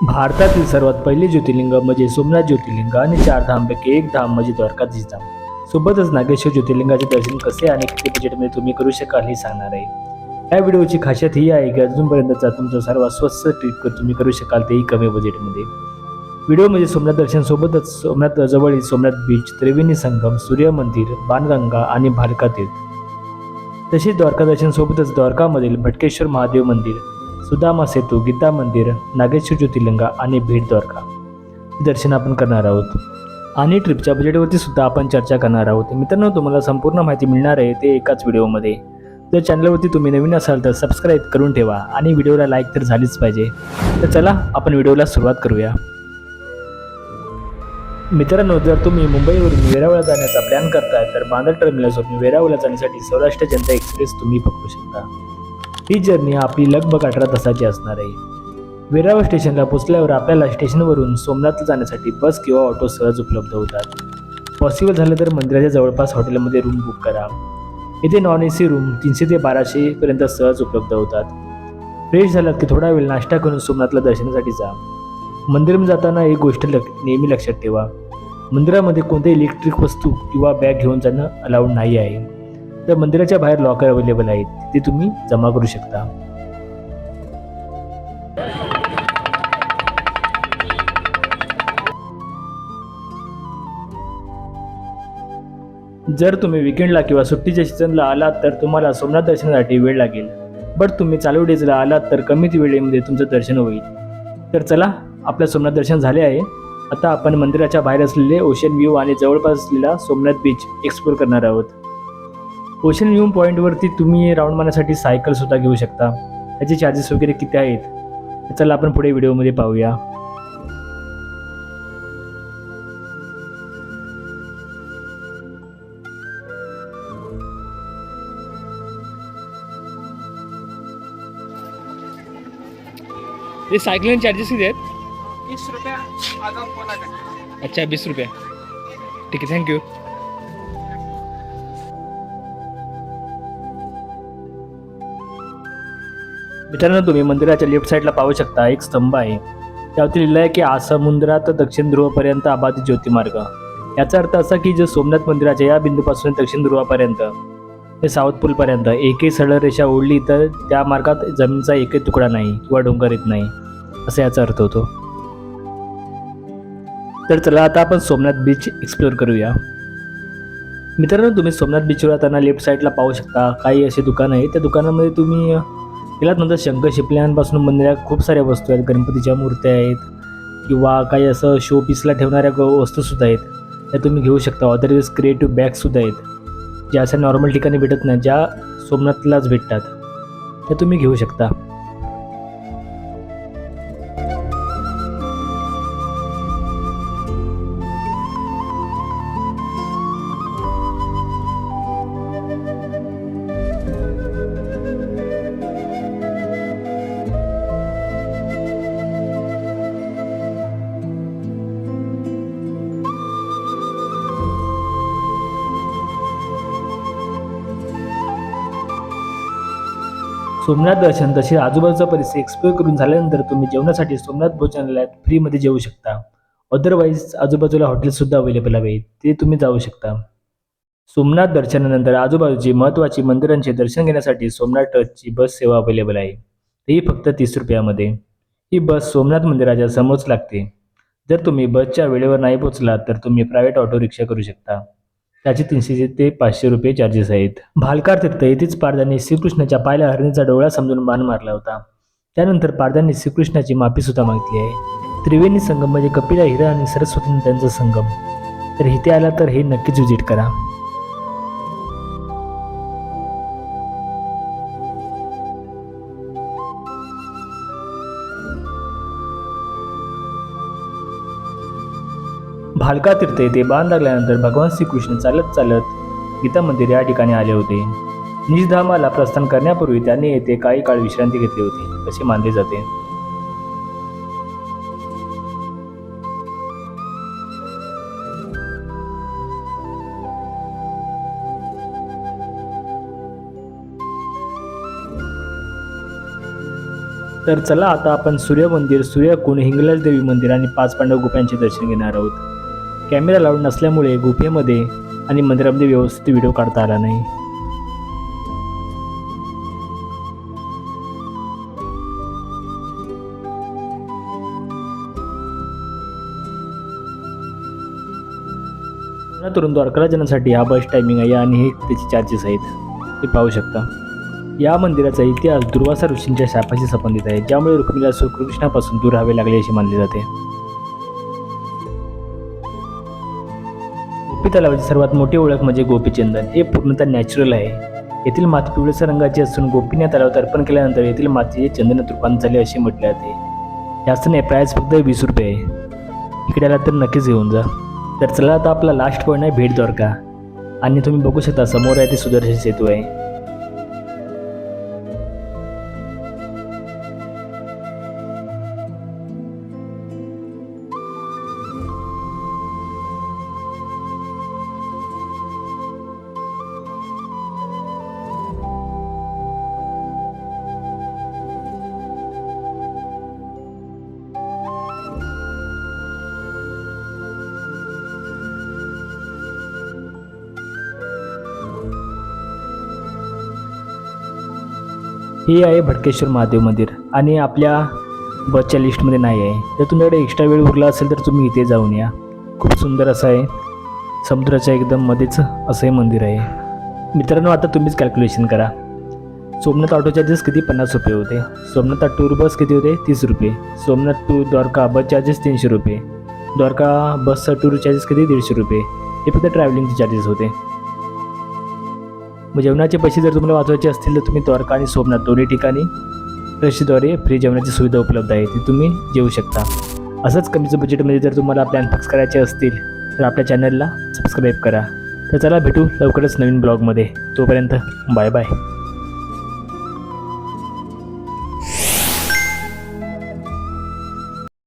भारतातील सर्वात पहिली ज्योतिर्लिंग म्हणजे सोमनाथ ज्योतिर्लिंग आणि 4 धामपैकी एक धाम म्हणजे द्वारकाधीश धाम. सोबतच नागेश्वर ज्योतिर्लिंगाचे दर्शन कसे आणि किती बजेटमध्ये तुम्ही करू शकाल हे सांगणार आहे. या व्हिडिओची खासियत ही आहे की अजूनपर्यंतचा तुमचा सर्वात स्वस्त ट्रिप तुम्ही करू शकाल तेही कमी बजेटमध्ये. व्हिडिओमध्ये सोमनाथ दर्शन सोबतच सोमनाथ जवळील सोमनाथ बीच, त्रिवेणी संगम, सूर्य मंदिर, बाणगंगा आणि भालका तीर्थ. तसेच द्वारका दर्शन सोबतच द्वारकामधील भटकेश्वर महादेव मंदिर, सुदामा सेतू, गीता मंदिर, नागेश्वर ज्योतिर्लिंगा आणि भेट द्वारका हे दर्शन आपण करणार आहोत. आणि ट्रिपच्या बजेटवरती सुद्धा आपण चर्चा करणार आहोत. मित्रांनो, तुम्हाला संपूर्ण माहिती मिळणार आहे ते एकाच व्हिडिओमध्ये. जर चॅनलवरती तुम्ही नवीन असाल तर सबस्क्राईब करून ठेवा आणि व्हिडिओला लाईक तर झालीच पाहिजे. तर चला आपण व्हिडिओला सुरुवात करूया. मित्रांनो, जर तुम्ही मुंबईवरून वेरावळा जाण्याचा प्लॅन करताय तर बांद्रा टर्मिनसवरून वेरावळा जाण्यासाठी सौराष्ट्र जनता एक्सप्रेस तुम्ही पकडू शकता. ही जर्नी आपली लगभग 18 तासाची असणार आहे. वेरावळ स्टेशनला पोहोचल्यावर आपल्याला स्टेशनवरून सोमनाथला जाण्यासाठी बस किंवा ऑटो सहज उपलब्ध होतात. पॉसिबल झालं तर मंदिराच्या जवळपास हॉटेलमध्ये रूम बुक करा. इथे नॉन AC रूम 300 ते 1200 पर्यंत सहज उपलब्ध होतात. फ्रेश झालात की थोडा वेळ नाश्ता करून सोमनाथला दर्शनासाठी जा. मंदिरामध्ये जाताना एक गोष्ट नेहमी लक्षात ठेवा, मंदिरामध्ये कोणत्याही इलेक्ट्रिक वस्तू किंवा बॅग घेऊन जाणं अलाउड नाही आहे. तर मंदिराच्या बाहेर लॉकर अवेलेबल आहेत, ते तुम्ही जमा करू शकता. जर तुम्ही विकेंडला किंवा सुट्टीच्या सीझनला आलात तर तुम्हाला सोमनाथ दर्शनासाठी वेळ लागेल. बट तुम्ही चालू डेजला आलात तर कमीत वेळेमध्ये तुमचं दर्शन होईल. तर चला, आपलं सोमनाथ दर्शन झाले आहे. आता आपण मंदिराच्या बाहेर असलेले ओशन व्ह्यू आणि जवळपास असलेला सोमनाथ बीच एक्सप्लोर करणार आहोत. ओशन व्ह्यू पॉईंटवरती तुम्ही राऊंड मारण्यासाठी सायकल सुद्धा घेऊ शकता. त्याचे चार्जेस वगैरे किती आहेत चला आपण पुढे व्हिडिओमध्ये पाहूया. ये सायकलिंग चार्जेस किती आहेत? 20 रुपया आधा पौना घंटा. अच्छा, 20 रुपये. ठीक आहे, थँक्यू. मित्रांनो, तुम्ही मंदिराच्या लेफ्ट साईडला पाहू शकता एक स्तंभ आहे. त्यावरती लिहिलं आहे की समुद्रात दक्षिण ध्रुवापर्यंत अबाधित ज्योतिमार्ग. याचा अर्थ असा की जे सोमनाथ मंदिराच्या या बिंदूपासून दक्षिण ध्रुवापर्यंत ते साऊथ पोलपर्यंत एकही सरळ रेषा ओढली तर त्या मार्गात जमिनीचा एकही तुकडा नाही किंवा डोंगर येत नाही, असा याचा अर्थ होतो. तर चला आता आपण सोमनाथ बीच एक्सप्लोर करूया. मित्रांनो, तुम्ही सोमनाथ बीचवर जाताना लेफ्ट साईडला पाहू शकता काही असे दुकान आहे. त्या दुकानामध्ये तुम्ही गेलात नंतर शंख शिंपल्यांपासून बनलेल्या खूप साऱ्या वस्तू आहेत. गणपतीच्या मूर्त्या आहेत किंवा काही असं शो पीसला ठेवणाऱ्या वस्तूसुद्धा आहेत, त्या तुम्ही घेऊ शकता. अदरवाईज क्रिएटिव्ह बॅग्ससुद्धा आहेत, ज्या अशा नॉर्मल ठिकाणी भेटत नाही, ज्या सोमनाथलाच भेटतात, त्या तुम्ही घेऊ शकता. सोमनाथ दर्शन तसे आजूबाजूचा परिसर एक्सप्लोर करून झाल्यानंतर तुम्ही जेवणासाठी सोमनाथ भोजनालयात फ्रीमध्ये जेवू शकता. अदरवाईज आजूबाजूला हॉटेल्ससुद्धा अवेलेबल आहेत, ते तुम्ही जाऊ शकता. सोमनाथ दर्शनानंतर आजूबाजूची महत्त्वाची मंदिरांचे दर्शन घेण्यासाठी सोमनाथ ट्रस्टची बस सेवा अवेलेबल आहे, तेही फक्त 30 रुपयामध्ये. ही बस सोमनाथ मंदिराच्या समोरच लागते. जर तुम्ही बसच्या वेळेवर नाही पोहोचलात तर तुम्ही प्रायव्हेट ऑटो रिक्षा करू शकता. त्याचे 300 ते 500 रुपये चार्जेस आहेत. भालका तीर्थ येथेच पारदांनी श्रीकृष्णाच्या पायाला हरणीचा डोळा समजून बाण मारला होता. त्यानंतर पारदांनी श्रीकृष्णाची माफी सुद्धा मागितली आहे. त्रिवेणी संगम म्हणजे कपिला, हिरा आणि सरस्वती नद्यांचा संगम. तर इथे आला तर हे नक्कीच व्हिजिट करा. भालका तीर्थ येथे बाण लागल्यानंतर भगवान श्रीकृष्ण चालत चालत गीता मंदिर या ठिकाणी आले होते. निजधामाला प्रस्थान करण्यापूर्वी त्यांनी येथे काही काळ विश्रांती घेतली होती, असे मानले जाते. तर चला आता आपण सूर्य मंदिर, सूर्यकुंड, हिंगलाज देवी मंदिर आणि 5 पांडव गुफांचे दर्शन घेणार आहोत. कॅमेरा लावून नसल्यामुळे गुफेमध्ये आणि मंदिरामध्ये व्यवस्थित व्हिडिओ काढता आला नाही. तरुण द्वारकाला जाण्यासाठी हा बस टायमिंग आहे आणि हे त्याचे चार्जेस आहेत, ते पाहू शकता. या मंदिराचा इतिहास दुर्वासा ऋषींच्या शापाशी संबंधित आहे, ज्यामुळे रुक्मिणीला श्रीकृष्णापासून दूर राहावे लागले असे मानले जाते. गोपी तलावाची सर्वात मोठी ओळख म्हणजे गोपीचंदन. हे पूर्णतः नॅचरल आहे. येथील माती पिवळसर रंगाची असून गोपीने तलावात अर्पण केल्यानंतर येथील मातीचे चंदनात रूपांतर झाले असे म्हटले जाते. जास्त नाही, प्राइस फक्त 20 रुपये आहे. इकडे आला तर नक्कीच येऊन जा. तर चला आता आपला लास्ट पॉईंट आहे भेट द्वारका. आणि तुम्ही बघू शकता समोर आहे ते सुदर्शन सेतू आहे. हे आहे भटकेश्वर महादेव मंदिर आणि आपल्या बसच्या लिस्टमध्ये नाही आहे. जर तुमच्याकडे एक्स्ट्रा वेळ उरला असेल तर तुम्ही इथे जाऊन या. खूप सुंदर असं आहे, समुद्राच्या एकदम मध्येच असं हे मंदिर आहे. मित्रांनो, आता तुम्हीच कॅल्क्युलेशन करा. सोमनाथ ऑटो चार्जेस किती 50 रुपये होते. सोमनाथ टूर बस किती होते 30 रुपये. Somnath to Dwarka bus charges 300 रुपये. द्वारका बसचा टूर चार्जेस किती 150 रुपये. हे फक्त ट्रॅव्हलिंगचे चार्जेस होते. मग जेवणाचे पैसे जर तुम्हाला वाचवायचे असतील तर तुम्ही द्वारका आणि सोमनाथ दोन्ही ठिकाणी ट्रस्टद्वारे फ्री जेवणाची सुविधा उपलब्ध आहे, ती तुम्ही जेवू शकता. असंच कमीचं बजेटमध्ये जर तुम्हाला प्लॅन फिक्स करायचे असतील तर आपल्या चॅनलला सबस्क्राईब करा. तर चला भेटू लवकरच नवीन ब्लॉगमध्ये. तोपर्यंत बाय बाय.